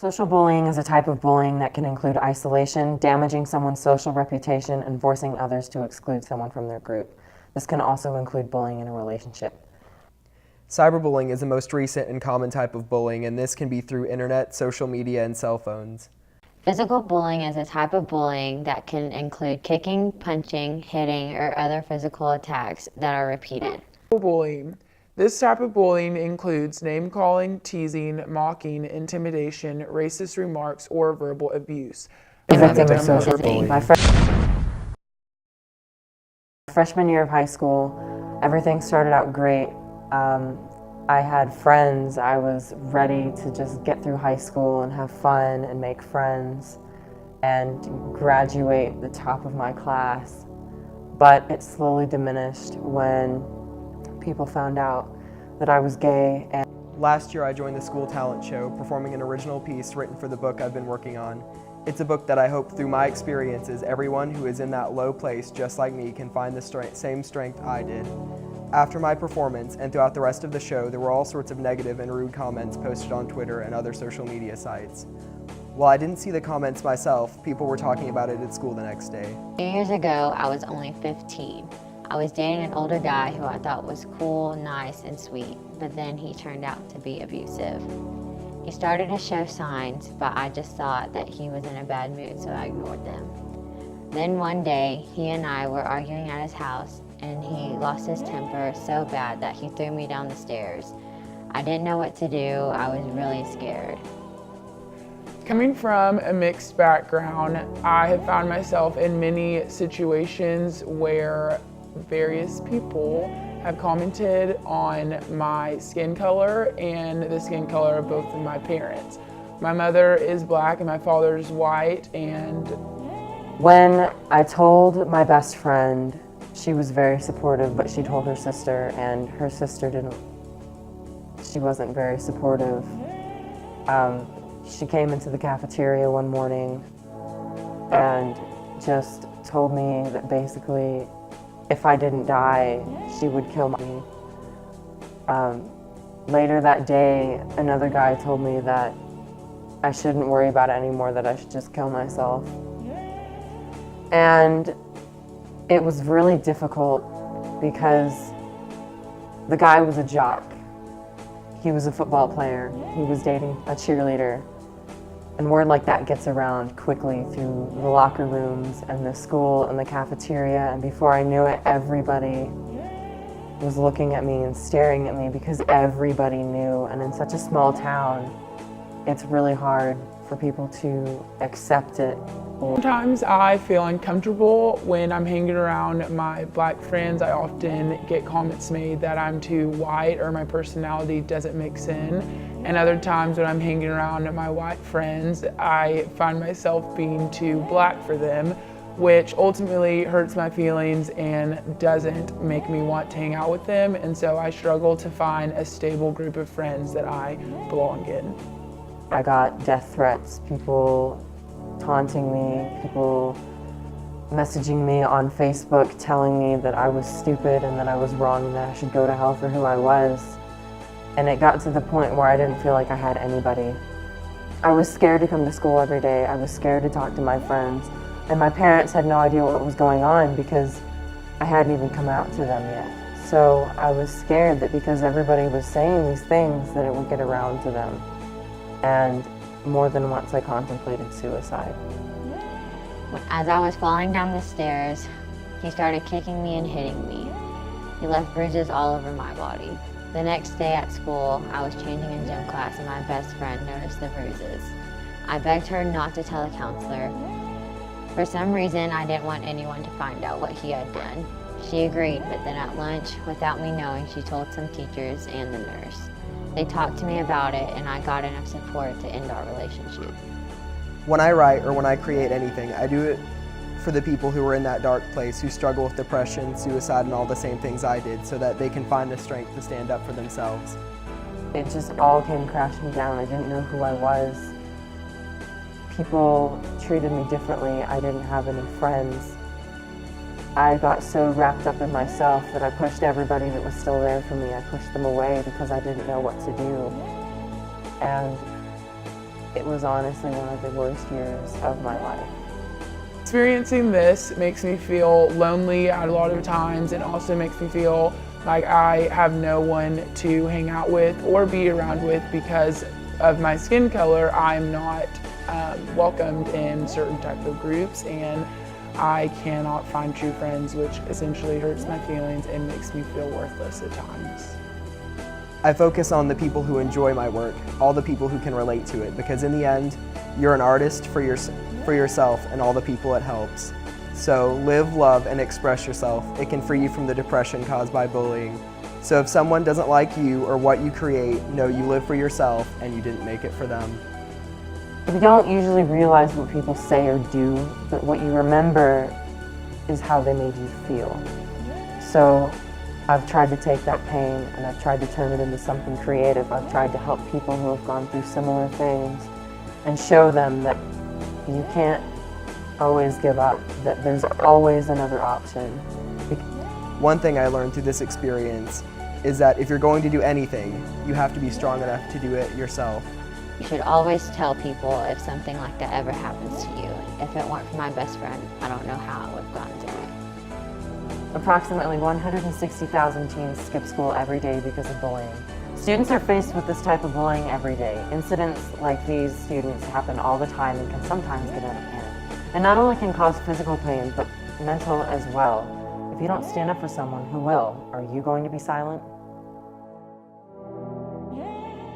Social bullying is a type of bullying that can include isolation, damaging someone's social reputation, and forcing others to exclude someone from their group. This can also include bullying in a relationship. Cyberbullying is the most recent and common type of bullying, and this can be through internet, social media, and cell phones. Physical bullying is a type of bullying that can include kicking, punching, hitting, or other physical attacks that are repeated. Bullying. This type of bullying includes name-calling, teasing, mocking, intimidation, racist remarks, or verbal abuse. A victim of social bullying. My freshman year of high school, everything started out great. I had friends. I was ready to just get through high school and have fun and make friends and graduate the top of my class. But it slowly diminished when people found out that I was gay. And last year I joined the school talent show, performing an original piece written for the book I've been working on. It's a book that I hope through my experiences, everyone who is in that low place just like me can find the same strength I did. After my performance and throughout the rest of the show, there were all sorts of negative and rude comments posted on Twitter and other social media sites. While I didn't see the comments myself, people were talking about it at school the next day. 2 years ago, I was only 15. I was dating an older guy who I thought was cool, nice, and sweet, but then he turned out to be abusive. He started to show signs, but I just thought that he was in a bad mood, so I ignored them. Then one day, he and I were arguing at his house, and he lost his temper so bad that he threw me down the stairs. I didn't know what to do. I was really scared. Coming from a mixed background, I have found myself in many situations where various people have commented on my skin color and the skin color of both of my parents. My mother is black and my father is white, and when I told my best friend, she was very supportive, but she told her sister, and her sister she wasn't very supportive. She came into the cafeteria one morning and just told me that basically if I didn't die, she would kill me. Later that day, another guy told me that I shouldn't worry about it anymore, that I should just kill myself. And it was really difficult because the guy was a jock. He was a football player. He was dating a cheerleader. And word like that gets around quickly through the locker rooms and the school and the cafeteria. And before I knew it, everybody was looking at me and staring at me because everybody knew. And in such a small town, it's really hard for people to accept it. Sometimes I feel uncomfortable when I'm hanging around my black friends. I often get comments made that I'm too white or my personality doesn't mix in. And other times when I'm hanging around my white friends, I find myself being too black for them, which ultimately hurts my feelings and doesn't make me want to hang out with them. And so I struggle to find a stable group of friends that I belong in. I got death threats, people taunting me, people messaging me on Facebook telling me that I was stupid and that I was wrong and that I should go to hell for who I was. And it got to the point where I didn't feel like I had anybody. I was scared to come to school every day. I was scared to talk to my friends. And my parents had no idea what was going on because I hadn't even come out to them yet. So I was scared that because everybody was saying these things that it would get around to them. And more than once I contemplated suicide. As I was falling down the stairs, he started kicking me and hitting me. He left bruises all over my body. The next day at school, I was changing in gym class and my best friend noticed the bruises. I begged her not to tell a counselor. For some reason, I didn't want anyone to find out what he had done. She agreed, but then at lunch, without me knowing, she told some teachers and the nurse. They talked to me about it and I got enough support to end our relationship. When I write or when I create anything, I do it for the people who are in that dark place, who struggle with depression, suicide, and all the same things I did, so that they can find the strength to stand up for themselves. It just all came crashing down. I didn't know who I was. People treated me differently. I didn't have any friends. I got so wrapped up in myself that I pushed everybody that was still there for me. I pushed them away because I didn't know what to do. And It was honestly one of the worst years of my life. Experiencing this makes me feel lonely at a lot of times, and also makes me feel like I have no one to hang out with or be around with because of my skin color. I'm not welcomed in certain type of groups, and I cannot find true friends, which essentially hurts my feelings and makes me feel worthless at times. I focus on the people who enjoy my work, all the people who can relate to it, because in the end, you're an artist for yourself and all the people it helps. So live, love, and express yourself. It can free you from the depression caused by bullying. So if someone doesn't like you or what you create, know you live for yourself and you didn't make it for them. You don't usually realize what people say or do, but what you remember is how they made you feel. So I've tried to take that pain and I've tried to turn it into something creative. I've tried to help people who have gone through similar things and show them that you can't always give up, that there's always another option. One thing I learned through this experience is that if you're going to do anything, you have to be strong enough to do it yourself. You should always tell people if something like that ever happens to you. If it weren't for my best friend, I don't know how I would have gone through it. Approximately 160,000 teens skip school every day because of bullying. Students are faced with this type of bullying every day. Incidents like these students happen all the time and can sometimes get out of hand. And not only can cause physical pain, but mental as well. If you don't stand up for someone, who will? Are you going to be silent?